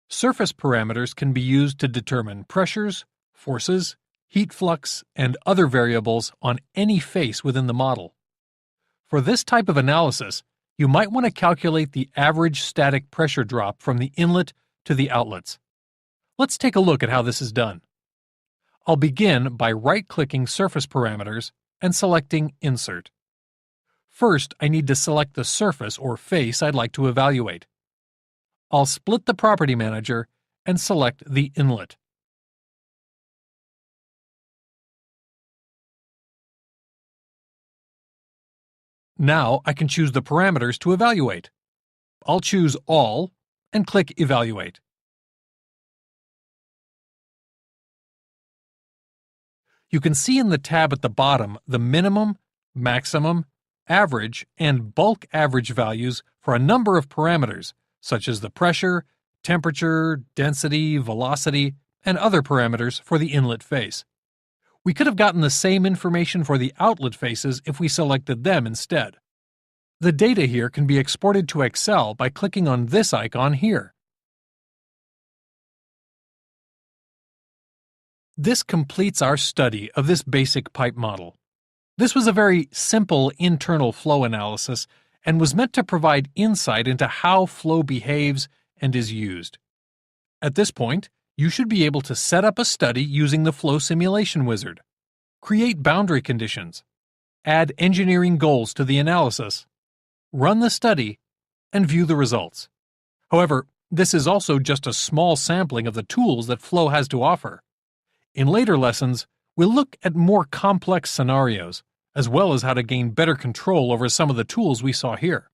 Surface parameters can be used to determine pressures, forces, heat flux, and other variables on any face within the model. For this type of analysis, you might want to calculate the average static pressure drop from the inlet to the outlets. Let's take a look at how this is done. I'll begin by right-clicking Surface Parameters and selecting Insert. First, I need to select the surface or face I'd like to evaluate. I'll split the Property Manager and select the inlet. Now I can choose the parameters to evaluate. I'll choose All and click Evaluate. You can see in the tab at the bottom the minimum, maximum, average, and bulk average values for a number of parameters, such as the pressure, temperature, density, velocity, and other parameters for the inlet face. We could have gotten the same information for the outlet faces if we selected them instead. The data here can be exported to Excel by clicking on this icon here. This completes our study of this basic pipe model. This was a very simple internal flow analysis and was meant to provide insight into how flow behaves and is used. At this point, you should be able to set up a study using the Flow Simulation Wizard, create boundary conditions, add engineering goals to the analysis, run the study, and view the results. However, this is also just a small sampling of the tools that Flow has to offer. In later lessons, we'll look at more complex scenarios, as well as how to gain better control over some of the tools we saw here.